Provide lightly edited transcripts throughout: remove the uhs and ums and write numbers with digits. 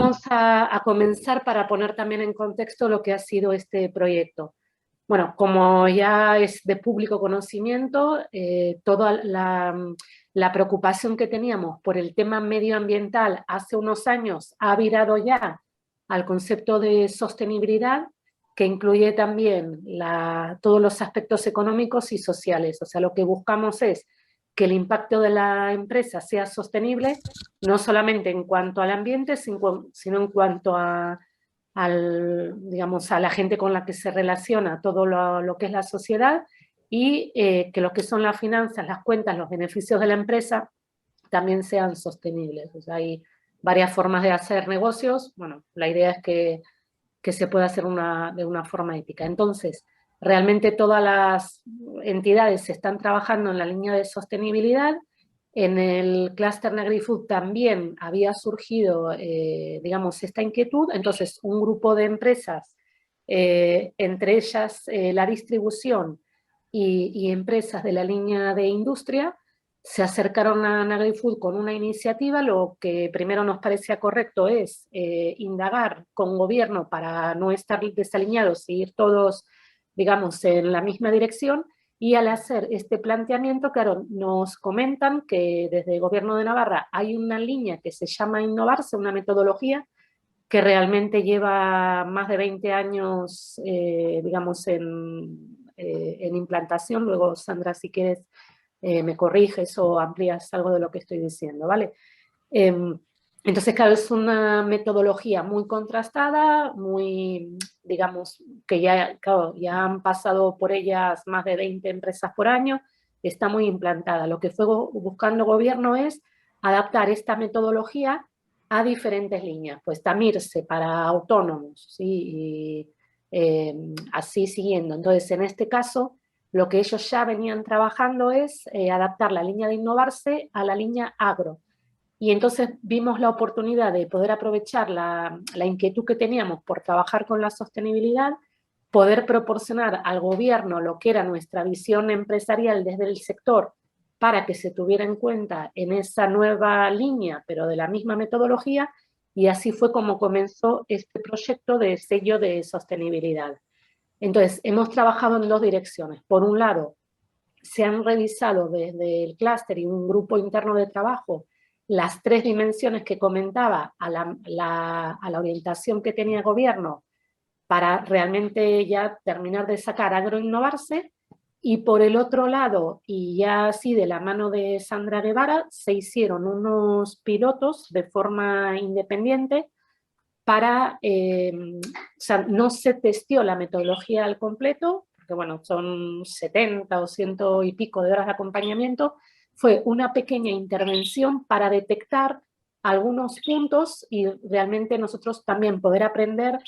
vamos a comenzar para poner también en contexto lo que ha sido este proyecto. Bueno, como ya es de público conocimiento, toda la preocupación que teníamos por el tema medioambiental hace unos años ha virado ya al concepto de sostenibilidad, que incluye también todos los aspectos económicos y sociales. O sea, lo que buscamos es que el impacto de la empresa sea sostenible, no solamente en cuanto al ambiente, sino en cuanto digamos, a la gente con la que se relaciona, todo lo que es la sociedad, y que lo que son las finanzas, las cuentas, los beneficios de la empresa también sean sostenibles. O sea, hay varias formas de hacer negocios. Bueno, la idea es que se pueda hacer de una forma ética. Entonces, realmente todas las entidades están trabajando en la línea de sostenibilidad. En el clúster Negrifood también había surgido, digamos, esta inquietud. Entonces, un grupo de empresas, entre ellas la distribución y empresas de la línea de industria, se acercaron a Negrifood con una iniciativa. Lo que primero nos parecía correcto es indagar con gobierno para no estar desalineados y ir todos, digamos, en la misma dirección. Y al hacer este planteamiento, claro, nos comentan que desde el Gobierno de Navarra hay una línea que se llama Innovarse, una metodología que realmente lleva más de 20 años, digamos, en implantación. Luego, Sandra, si quieres, me corriges o amplías algo de lo que estoy diciendo, ¿vale? Entonces, claro, es una metodología muy contrastada, muy, digamos, que ya, claro, ya han pasado por ellas más de 20 empresas por año, está muy implantada. Lo que fue buscando el gobierno es adaptar esta metodología a diferentes líneas, pues Tamirse para autónomos, ¿sí? Y así siguiendo. Entonces, en este caso, lo que ellos ya venían trabajando es adaptar la línea de Innovarse a la línea agro. Y entonces vimos la oportunidad de poder aprovechar la inquietud que teníamos por trabajar con la sostenibilidad, poder proporcionar al gobierno lo que era nuestra visión empresarial desde el sector para que se tuviera en cuenta en esa nueva línea, pero de la misma metodología, y así fue como comenzó este proyecto de sello de sostenibilidad. Entonces, hemos trabajado en dos direcciones. Por un lado, se han revisado desde el clúster y un grupo interno de trabajo las tres dimensiones que comentaba a la orientación que tenía el gobierno para realmente ya terminar de sacar agroinnovarse. Y por el otro lado, y ya así de la mano de Sandra Guevara, se hicieron unos pilotos de forma independiente para, o sea, no se testeó la metodología al completo, porque bueno, son 70 o 100 y pico de horas de acompañamiento. Fue una pequeña intervención para detectar algunos puntos y realmente nosotros también poder aprender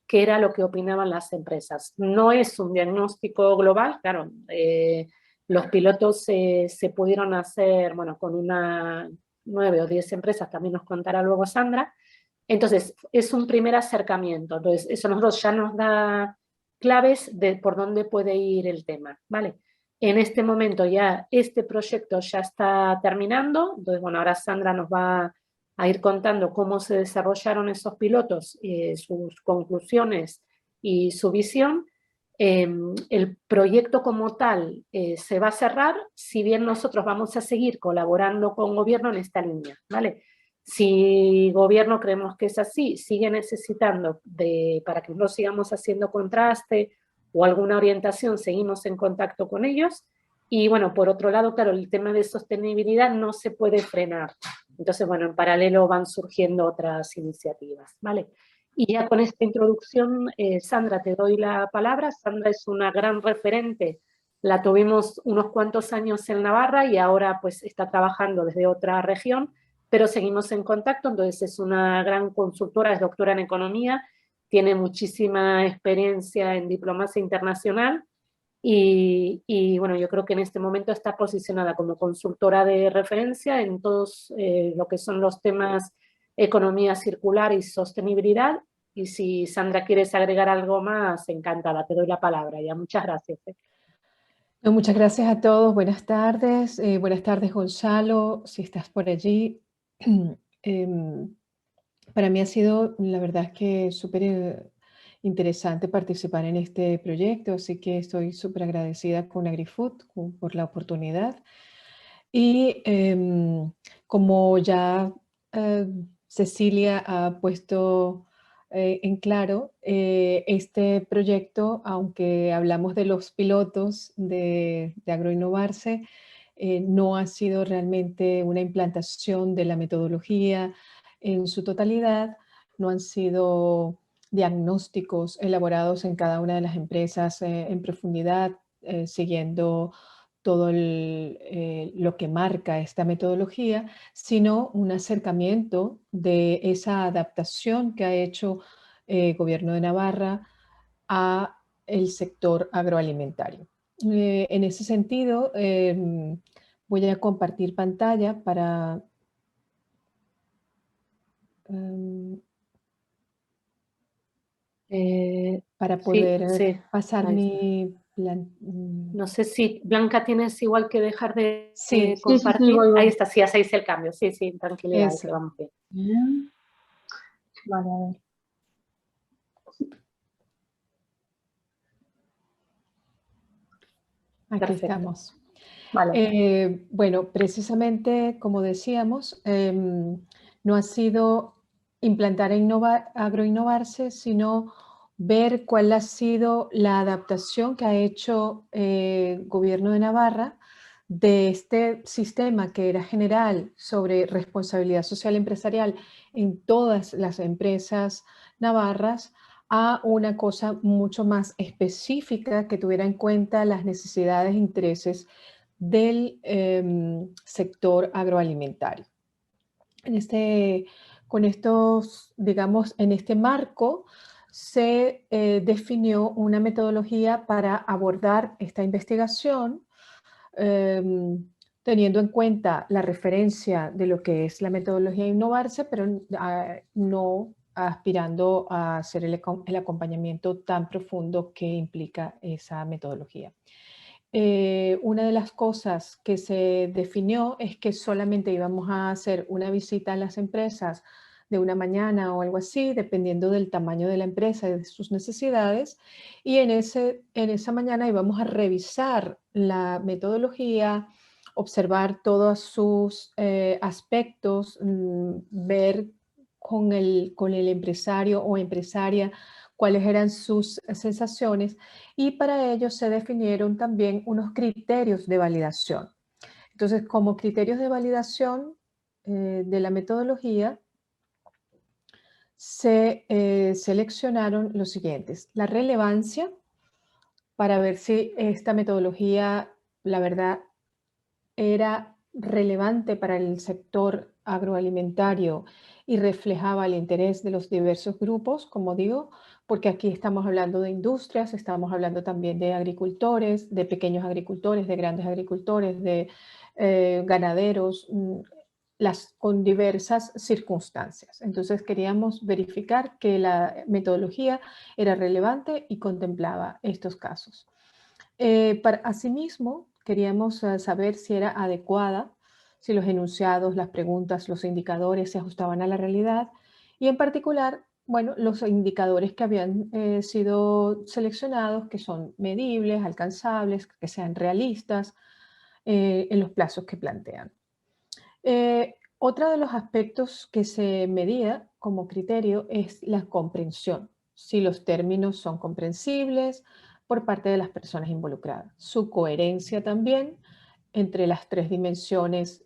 qué era lo que opinaban las empresas. No es un diagnóstico global, claro, los pilotos se pudieron hacer, bueno, con 9 o 10 empresas, también nos contará luego Sandra. Entonces, es un primer acercamiento. Entonces, eso a nosotros ya nos da claves de por dónde puede ir el tema, ¿vale? En este momento ya este proyecto ya está terminando. Entonces, bueno, ahora Sandra nos va a ir contando cómo se desarrollaron esos pilotos, sus conclusiones y su visión. El proyecto como tal se va a cerrar, si bien nosotros vamos a seguir colaborando con gobierno en esta línea, ¿vale? Si gobierno creemos que es así, sigue necesitando para que no sigamos haciendo contraste o alguna orientación, seguimos en contacto con ellos. Y bueno, por otro lado, claro, el tema de sostenibilidad no se puede frenar. Entonces, bueno, en paralelo van surgiendo otras iniciativas, ¿vale? Y ya con esta introducción, Sandra, te doy la palabra. Sandra es una gran referente. La tuvimos unos cuantos años en Navarra y ahora pues está trabajando desde otra región, pero seguimos en contacto. Entonces es una gran consultora, es doctora en economía, tiene muchísima experiencia en diplomacia internacional y bueno, yo creo que en este momento está posicionada como consultora de referencia en todos lo que son los temas economía circular y sostenibilidad. Y si Sandra quieres agregar algo más, encantada, te doy la palabra ya. Muchas gracias. No, muchas gracias a todos. Buenas tardes, Gonzalo, si estás por allí. Para mí ha sido, la verdad es que súper interesante participar en este proyecto, así que estoy súper agradecida con AgriFood por la oportunidad. Y como ya Cecilia ha puesto en claro, este proyecto, aunque hablamos de los pilotos de Agroinnovarse, no ha sido realmente una implantación de la metodología en su totalidad, no han sido diagnósticos elaborados en cada una de las empresas en profundidad, siguiendo todo lo que marca esta metodología, sino un acercamiento de esa adaptación que ha hecho el Gobierno de Navarra a el sector agroalimentario. En ese sentido, voy a compartir pantalla em, para Sí, poder sí, pasar ahí está. mi No sé si, Blanca, tienes igual que dejar de sí, Sí, sí, sí, compartir. voy, Ahí voy. está, sí, hacéis el cambio. Sí, sí, tranquilidad, que eso. vamos bien. Bien. Vale, a ver. Aquí Perfecto. estamos. Vale. Bueno, precisamente como decíamos, no ha sido implantar e agroinnovarse, sino ver cuál ha sido la adaptación que ha hecho el Gobierno de Navarra de este sistema que era general sobre responsabilidad social empresarial en todas las empresas navarras a una cosa mucho más específica que tuviera en cuenta las necesidades e intereses del sector agroalimentario. Con estos, digamos, en este marco se definió una metodología para abordar esta investigación, teniendo en cuenta la referencia de lo que es la metodología Innovarse, pero no aspirando a hacer el acompañamiento tan profundo que implica esa metodología. Una de las cosas que se definió es que solamente íbamos a hacer una visita a las empresas de una mañana o algo así, dependiendo del tamaño de la empresa y de sus necesidades. Y en esa mañana íbamos a revisar la metodología, observar todos sus aspectos, ver con el empresario o empresaria cuáles eran sus sensaciones, y para ello se definieron también unos criterios de validación. Entonces, como criterios de validación de la metodología, se seleccionaron los siguientes: la relevancia, para ver si esta metodología, la verdad, era relevante para el sector agroalimentario y reflejaba el interés de los diversos grupos, como digo, porque aquí estamos hablando de industrias, estamos hablando también de agricultores, de pequeños agricultores, de grandes agricultores, de ganaderos, con diversas circunstancias. Entonces queríamos verificar que la metodología era relevante y contemplaba estos casos. Asimismo, queríamos saber si era adecuada, si los enunciados, las preguntas, los indicadores se ajustaban a la realidad, y en particular, bueno, los indicadores que habían sido seleccionados, que son medibles, alcanzables, que sean realistas en los plazos que plantean. Otro de los aspectos que se medía como criterio es la comprensión, si los términos son comprensibles por parte de las personas involucradas, su coherencia también entre las tres dimensiones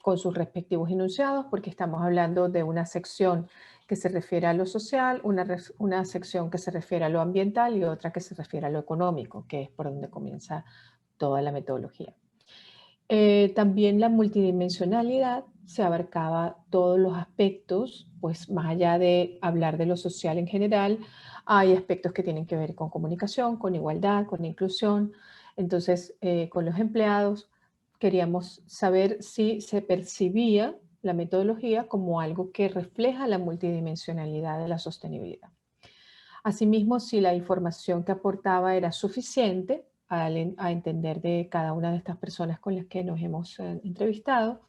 con sus respectivos enunciados, porque estamos hablando de una sección que se refiere a lo social, una sección que se refiere a lo ambiental y otra que se refiere a lo económico, que es por donde comienza toda la metodología. También la multidimensionalidad se abarcaba todos los aspectos, pues más allá de hablar de lo social en general, hay aspectos que tienen que ver con comunicación, con igualdad, con inclusión. Entonces, con los empleados queríamos saber si se percibía la metodología como algo que refleja la multidimensionalidad de la sostenibilidad. Asimismo, si la información que aportaba era suficiente a entender de cada una de estas personas con las que nos hemos entrevistado,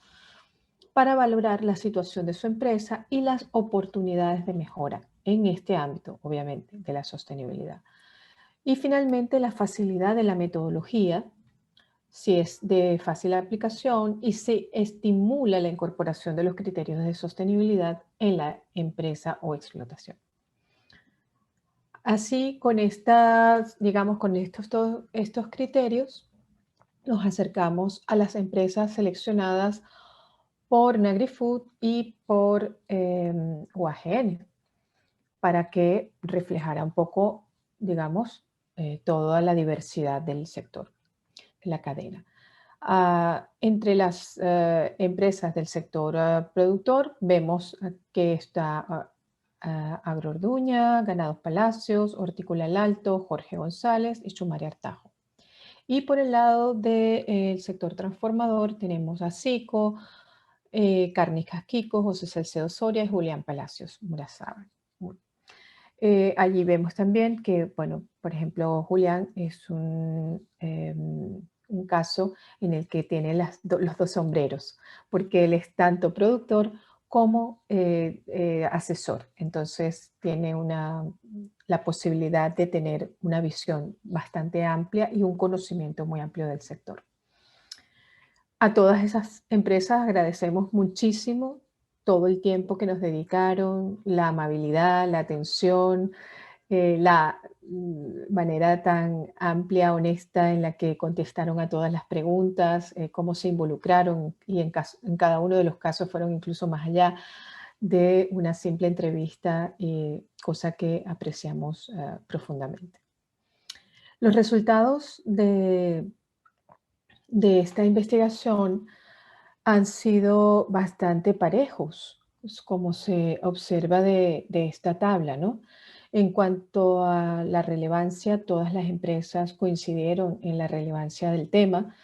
para valorar la situación de su empresa y las oportunidades de mejora en este ámbito, obviamente, de la sostenibilidad. Y finalmente, la facilidad de la metodología, si es de fácil aplicación y si estimula la incorporación de los criterios de sostenibilidad en la empresa o explotación. Así, con estos criterios, nos acercamos a las empresas seleccionadas por NagriFood y por UAGN para que reflejara un poco, digamos, toda la diversidad del sector, de la cadena. Entre las empresas del sector productor vemos que está Agroorduña, Ganados Palacios, Hortícola El Alto, Jorge González y Chumare Artajo. Y por el lado del sector transformador tenemos a Sico, Cárnicas Quico, José Salcedo Soria y Julián Palacios Murazábal. Allí vemos también que, bueno, por ejemplo, Julián es un caso en el que tiene los dos sombreros, porque él es tanto productor como asesor. Entonces tiene la posibilidad de tener una visión bastante amplia y un conocimiento muy amplio del sector. A todas esas empresas agradecemos muchísimo todo el tiempo que nos dedicaron, la amabilidad, la atención, la manera tan amplia, honesta en la que contestaron a todas las preguntas, cómo se involucraron y en cada uno de los casos fueron incluso más allá de una simple entrevista, cosa que apreciamos profundamente. Los resultados de esta investigación han sido bastante parejos, como se observa de esta tabla, ¿no? En cuanto a la relevancia, todas las empresas coincidieron en la relevancia del tema.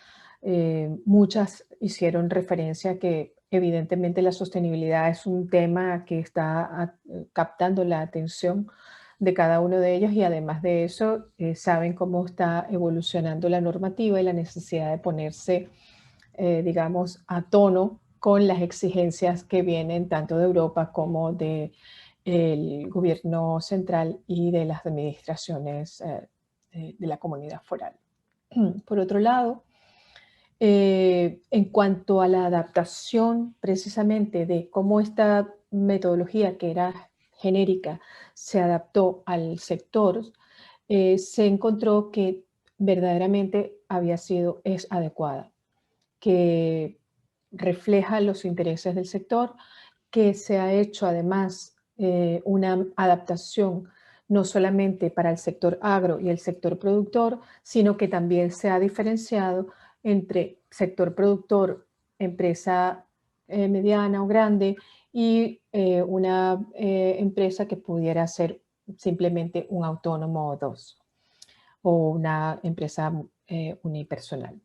Muchas hicieron referencia a que evidentemente la sostenibilidad es un tema que está captando la atención de cada uno de ellos y además de eso saben cómo está evolucionando la normativa y la necesidad de ponerse digamos, a tono con las exigencias que vienen tanto de Europa como del gobierno central y de las administraciones de la comunidad foral. Por otro lado, en cuanto a la adaptación precisamente de cómo esta metodología que era genérica se adaptó al sector, se encontró que verdaderamente es adecuada, que refleja los intereses del sector, que se ha hecho además una adaptación no solamente para el sector agro y el sector productor, sino que también se ha diferenciado entre sector productor, empresa mediana o grande y una empresa que pudiera ser simplemente un autónomo o dos, o una empresa unipersonal.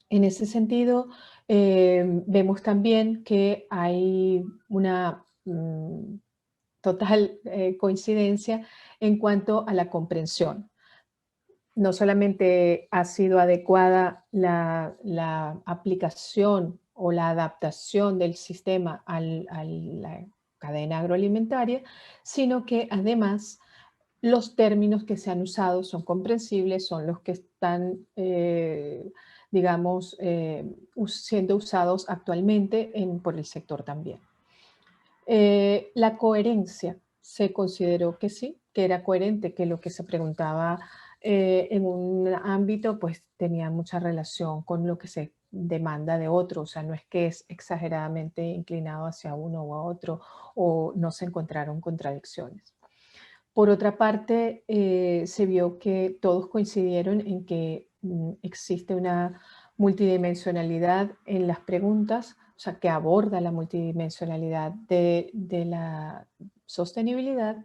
En ese sentido, vemos también que hay una total coincidencia en cuanto a la comprensión. No solamente ha sido adecuada la aplicación o la adaptación del sistema a la cadena agroalimentaria, sino que además los términos que se han usado son comprensibles, son los que están, digamos, siendo usados actualmente por el sector también. La coherencia, se consideró que sí, que era coherente, que lo que se preguntaba en un ámbito pues tenía mucha relación con lo que se demanda de otro, o sea, no es que es exageradamente inclinado hacia uno u otro o no se encontraron contradicciones. Por otra parte, se vio que todos coincidieron en que existe una multidimensionalidad en las preguntas, o sea, que aborda la multidimensionalidad de la sostenibilidad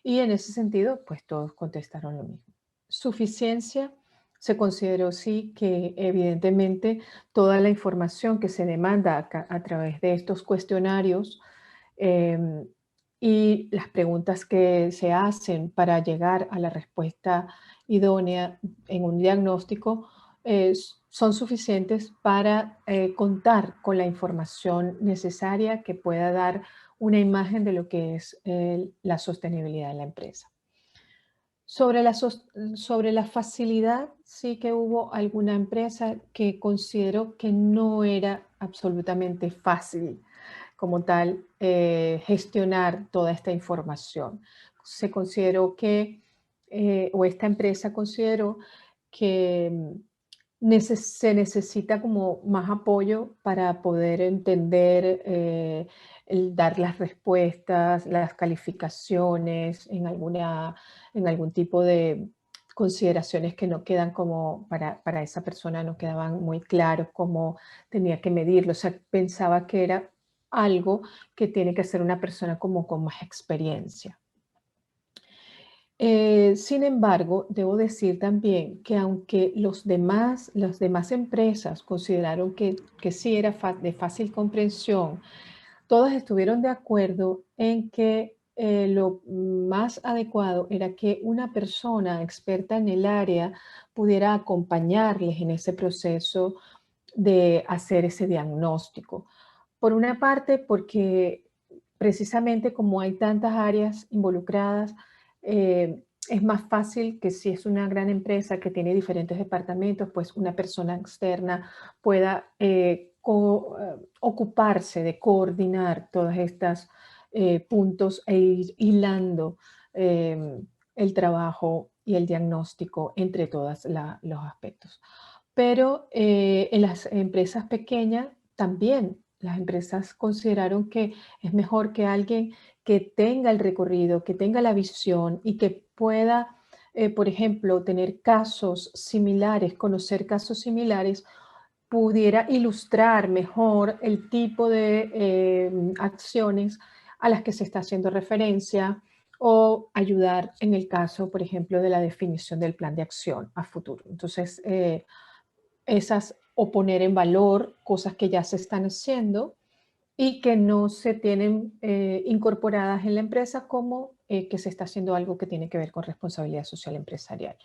y en ese sentido, pues todos contestaron lo mismo. Suficiencia, se consideró sí que evidentemente toda la información que se demanda a través de estos cuestionarios y las preguntas que se hacen para llegar a la respuesta idónea en un diagnóstico son suficientes para contar con la información necesaria que pueda dar una imagen de lo que es la sostenibilidad de la empresa. Sobre la facilidad, sí que hubo alguna empresa que consideró que no era absolutamente fácil como tal gestionar toda esta información. Se consideró que, o esta empresa consideró que se necesita como más apoyo para poder entender, dar las respuestas, las calificaciones en algún tipo de consideraciones que no quedan como para esa persona, no quedaban muy claros cómo tenía que medirlo. O sea, pensaba que era algo que tiene que hacer una persona como con más experiencia. Sin embargo, debo decir también que aunque las demás empresas consideraron que sí era de fácil comprensión, todas estuvieron de acuerdo en que lo más adecuado era que una persona experta en el área pudiera acompañarles en ese proceso de hacer ese diagnóstico. Por una parte, porque precisamente como hay tantas áreas involucradas, es más fácil que si es una gran empresa que tiene diferentes departamentos, pues una persona externa pueda ocuparse de coordinar todos estos puntos e ir hilando el trabajo y el diagnóstico entre todos los aspectos. Pero en las empresas pequeñas también las empresas consideraron que es mejor que alguien que tenga el recorrido, que tenga la visión y que pueda, por ejemplo, tener casos similares, conocer casos similares, pudiera ilustrar mejor el tipo de acciones a las que se está haciendo referencia o ayudar en el caso, por ejemplo, de la definición del plan de acción a futuro. Entonces, o poner en valor cosas que ya se están haciendo y que no se tienen incorporadas en la empresa, como que se está haciendo algo que tiene que ver con responsabilidad social empresarial.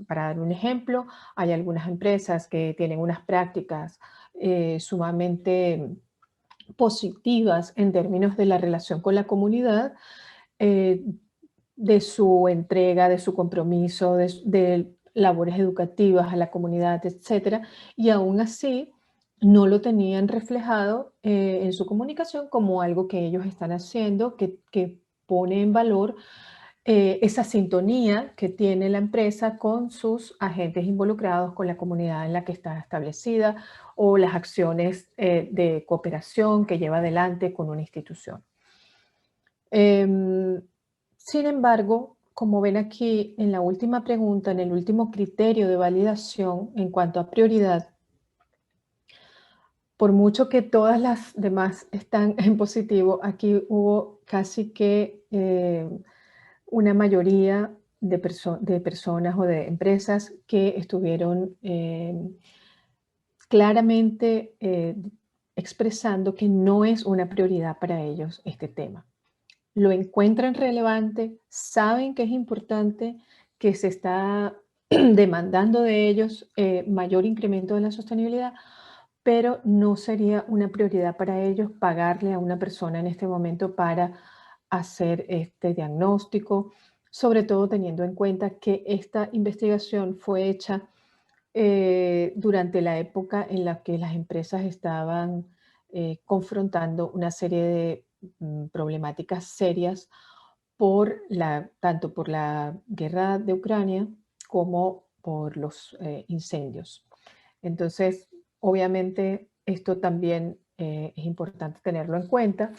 Para dar un ejemplo, hay algunas empresas que tienen unas prácticas sumamente positivas en términos de la relación con la comunidad, de su entrega, de su compromiso, de labores educativas a la comunidad, etcétera, y aún así no lo tenían reflejado en su comunicación como algo que ellos están haciendo, que pone en valor esa sintonía que tiene la empresa con sus agentes involucrados, con la comunidad en la que está establecida o las acciones de cooperación que lleva adelante con una institución. Sin embargo, como ven aquí en la última pregunta, en el último criterio de validación en cuanto a prioridad, por mucho que todas las demás están en positivo, aquí hubo casi que una mayoría de personas o de empresas que estuvieron claramente expresando que no es una prioridad para ellos este tema. Lo encuentran relevante, saben que es importante, que se está demandando de ellos mayor incremento de la sostenibilidad, pero no sería una prioridad para ellos pagarle a una persona en este momento para hacer este diagnóstico, sobre todo teniendo en cuenta que esta investigación fue hecha durante la época en la que las empresas estaban confrontando una serie de problemáticas serias tanto por la guerra de Ucrania como por los incendios. Entonces, obviamente, esto también es importante tenerlo en cuenta.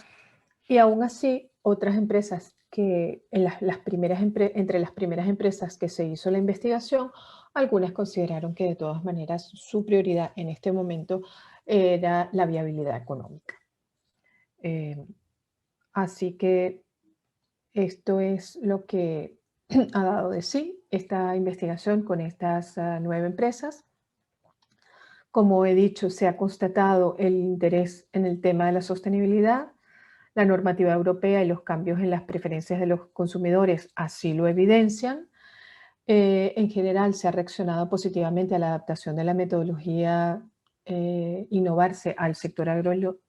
Y aún así, otras empresas que entre las primeras empresas que se hizo la investigación, algunas consideraron que de todas maneras su prioridad en este momento era la viabilidad económica. Así que esto es lo que ha dado de sí esta investigación con estas 9 empresas. Como he dicho, se ha constatado el interés en el tema de la sostenibilidad. La normativa europea y los cambios en las preferencias de los consumidores así lo evidencian. En general se ha reaccionado positivamente a la adaptación de la metodología Innovarse al sector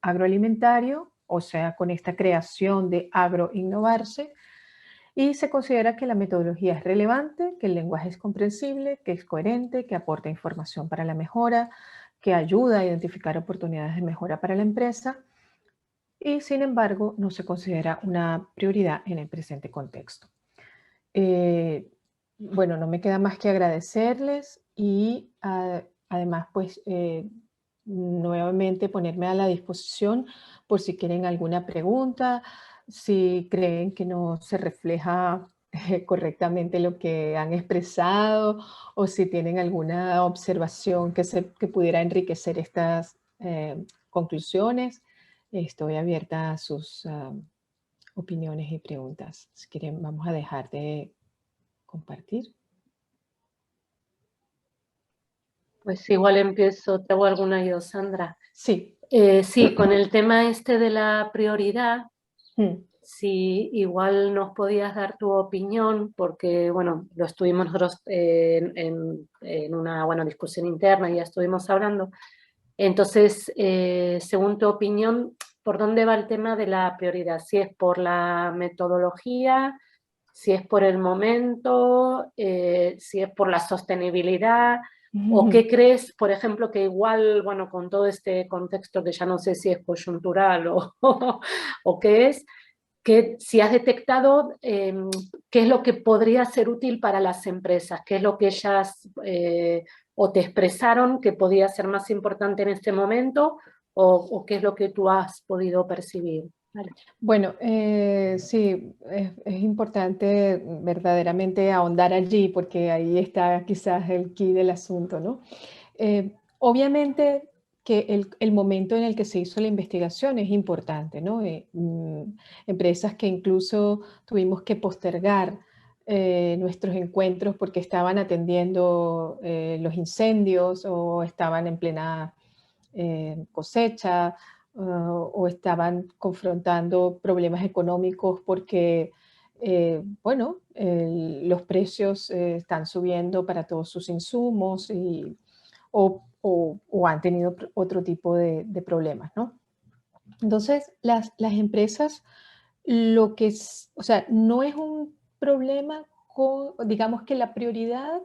agroalimentario, o sea, con esta creación de Agroinnovarse, y se considera que la metodología es relevante, que el lenguaje es comprensible, que es coherente, que aporta información para la mejora, que ayuda a identificar oportunidades de mejora para la empresa, y sin embargo no se considera una prioridad en el presente contexto. Bueno, no me queda más que agradecerles y además pues nuevamente ponerme a la disposición por si quieren alguna pregunta, si creen que no se refleja correctamente lo que han expresado o si tienen alguna observación que pudiera enriquecer estas conclusiones. Estoy abierta a sus opiniones y preguntas. Si quieren, vamos a dejar de compartir. Pues igual empiezo, te hago alguna yo, Sandra. Sí. Sí, con el tema este de la prioridad, Mm. si igual nos podías dar tu opinión, porque bueno, lo estuvimos nosotros en una discusión interna y ya estuvimos hablando. Entonces, según tu opinión, ¿por dónde va el tema de la prioridad? Si es por la metodología, si es por el momento, si es por la sostenibilidad, o qué crees, por ejemplo, que igual, bueno, con todo este contexto que ya no sé si es coyuntural o qué es, que si has detectado qué es lo que podría ser útil para las empresas, qué es lo que ellas o te expresaron que podía ser más importante en este momento, o qué es lo que tú has podido percibir. Vale. Bueno, sí, es importante verdaderamente ahondar allí porque ahí está quizás el quid del asunto, ¿no? Obviamente que el momento en el que se hizo la investigación es importante, ¿no? Empresas que incluso tuvimos que postergar nuestros encuentros porque estaban atendiendo los incendios o estaban en plena cosecha o estaban confrontando problemas económicos porque, bueno, los precios están subiendo para todos sus insumos o han tenido otro tipo de problemas, ¿no? Entonces, las empresas, lo que es, o sea, no es un problema con, digamos que la prioridad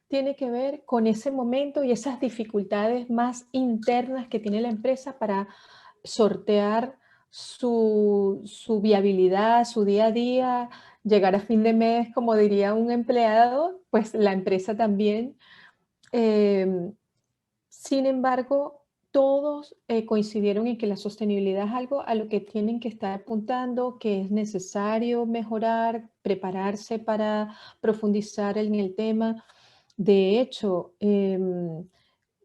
tiene que ver con ese momento y esas dificultades más internas que tiene la empresa para sortear su viabilidad, su día a día, llegar a fin de mes, como diría un empleado, pues la empresa también. Sin embargo, todos coincidieron en que la sostenibilidad es algo a lo que tienen que estar apuntando, que es necesario mejorar, prepararse para profundizar en el tema. De hecho,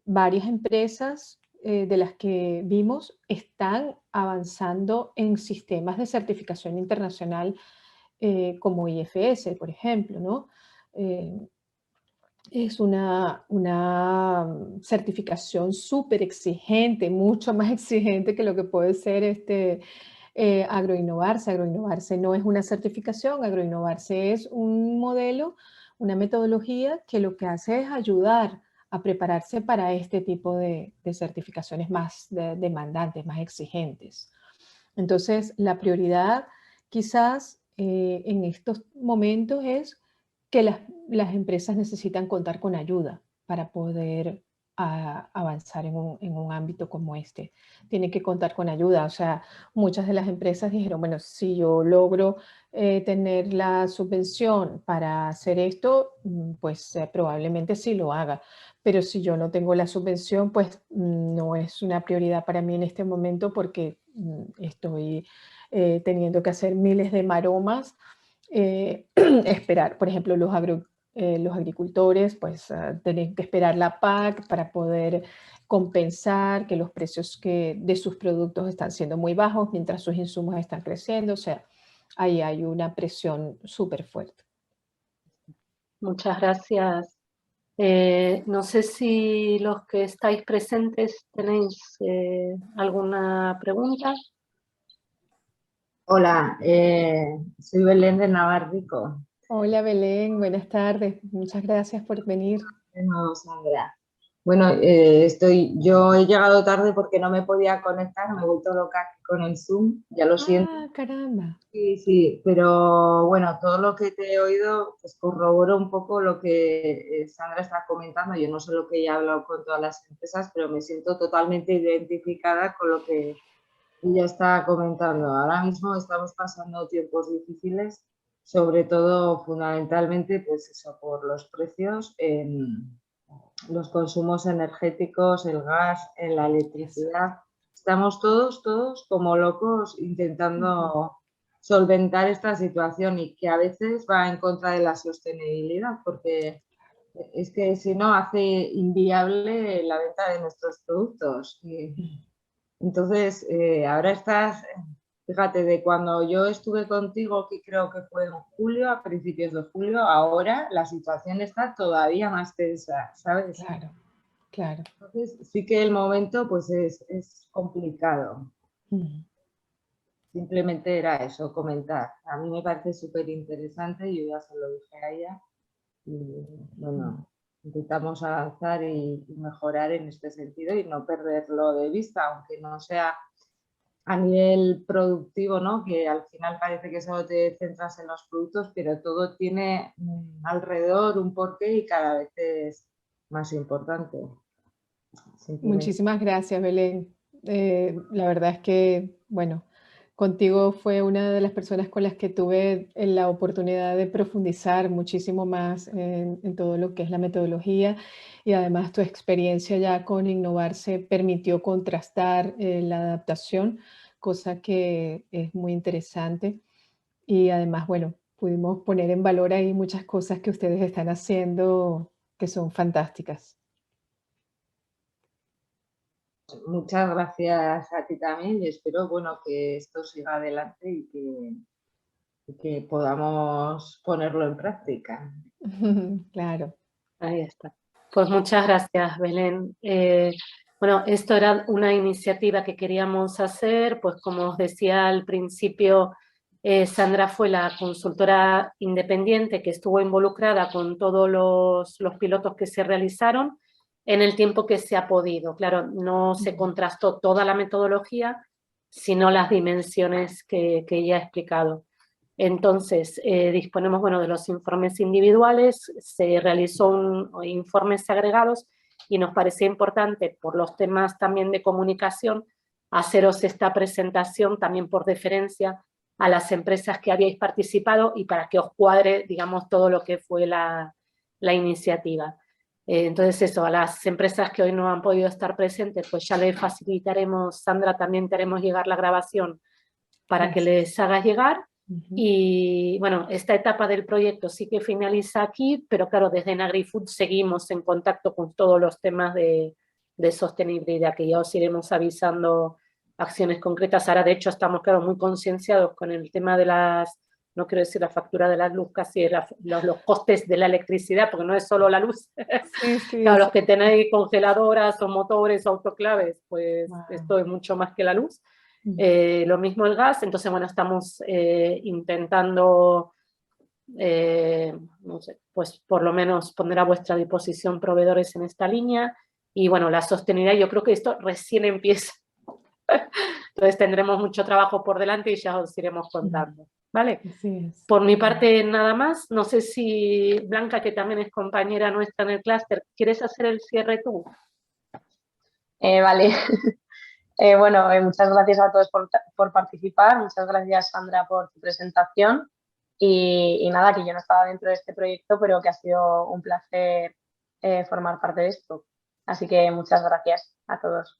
varias empresas de las que vimos están avanzando en sistemas de certificación internacional como IFS, por ejemplo, ¿no? Es una certificación súper exigente, mucho más exigente que lo que puede ser Agroinnovarse. Agroinnovarse no es una certificación, Agroinnovarse es un modelo, una metodología que lo que hace es ayudar a prepararse para este tipo de certificaciones más demandantes, más exigentes. Entonces, la prioridad quizás en estos momentos es que las empresas necesitan contar con ayuda para poder avanzar en un ámbito como este. Tienen que contar con ayuda. O sea, muchas de las empresas dijeron, bueno, si yo logro tener la subvención para hacer esto, pues probablemente sí lo haga. Pero si yo no tengo la subvención, pues no es una prioridad para mí en este momento porque estoy teniendo que hacer miles de maromas, esperar, por ejemplo, los agricultores, pues tienen que esperar la PAC para poder compensar que los precios de sus productos están siendo muy bajos mientras sus insumos están creciendo. O sea, ahí hay una presión súper fuerte. Muchas gracias. No sé si los que estáis presentes tenéis alguna pregunta. Hola, soy Belén de Navarrico. Hola Belén, buenas tardes. Muchas gracias por venir. No, Sandra. Bueno, yo he llegado tarde porque no me podía conectar, me he vuelto loca con el Zoom, ya lo siento. Ah, caramba. Sí, sí, pero bueno, todo lo que te he oído pues corrobora un poco lo que Sandra está comentando. Yo no sé lo que ella ha hablado con todas las empresas, pero me siento totalmente identificada con lo que ella está comentando. Ahora mismo estamos pasando tiempos difíciles, sobre todo fundamentalmente pues eso, por los precios en los consumos energéticos, el gas, en la electricidad. Estamos todos como locos intentando solventar esta situación y que a veces va en contra de la sostenibilidad, porque es que si no hace inviable la venta de nuestros productos. Y entonces, ahora estás, fíjate, de cuando yo estuve contigo, que creo que fue en julio, a principios de julio, ahora la situación está todavía más tensa, ¿sabes? Claro, claro. Entonces, sí que el momento pues es complicado. Mm. Simplemente era eso, comentar. A mí me parece súper interesante, yo ya se lo dije a ella. Y bueno, intentamos avanzar y mejorar en este sentido y no perderlo de vista, aunque no sea a nivel productivo, ¿no? Que al final parece que solo te centras en los productos, pero todo tiene alrededor un porqué y cada vez es más importante. Simplemente. Muchísimas gracias, Belén. La verdad es que, bueno, contigo fue una de las personas con las que tuve la oportunidad de profundizar muchísimo más en todo lo que es la metodología y además tu experiencia ya con Innovarse permitió contrastar la adaptación, cosa que es muy interesante. Y además, bueno, pudimos poner en valor ahí muchas cosas que ustedes están haciendo que son fantásticas. Muchas gracias a ti también y espero, bueno, que esto siga adelante y que podamos ponerlo en práctica. Claro. Ahí está. Pues muchas gracias, Belén. Bueno, esto era una iniciativa que queríamos hacer, pues como os decía al principio, Sandra fue la consultora independiente que estuvo involucrada con todos los pilotos que se realizaron en el tiempo que se ha podido. Claro, no se contrastó toda la metodología, sino las dimensiones que ella ha explicado. Entonces, disponemos bueno, de los informes individuales, se realizó informes agregados y nos parecía importante, por los temas también de comunicación, haceros esta presentación también por deferencia a las empresas que habíais participado y para que os cuadre, digamos, todo lo que fue la iniciativa. Entonces eso, a las empresas que hoy no han podido estar presentes, pues ya les facilitaremos, Sandra, también te haremos llegar la grabación para que les hagas llegar. Y bueno, esta etapa del proyecto sí que finaliza aquí, pero claro, desde NagriFood seguimos en contacto con todos los temas de sostenibilidad, que ya os iremos avisando acciones concretas. Ahora, de hecho, estamos, claro, muy concienciados con el tema de las, no quiero decir la factura de la luz, casi los costes de la electricidad, porque no es solo la luz. Sí, sí, Claro, los que tenéis congeladoras o motores o autoclaves, pues wow. esto es mucho más que la luz. Lo mismo el gas, entonces bueno, estamos intentando, no sé, pues por lo menos poner a vuestra disposición proveedores en esta línea y bueno, la sostenibilidad, yo creo que esto recién empieza, entonces tendremos mucho trabajo por delante y ya os iremos contando, ¿vale? Así es. Por mi parte nada más, no sé si Blanca, que también es compañera nuestra en el clúster, ¿quieres hacer el cierre tú? Vale. Bueno, muchas gracias a todos por participar, muchas gracias Sandra por tu presentación y nada, que yo no estaba dentro de este proyecto, pero que ha sido un placer formar parte de esto. Así que muchas gracias a todos.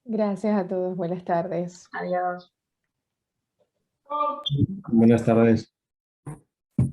Gracias a todos, buenas tardes. Adiós. Buenas tardes.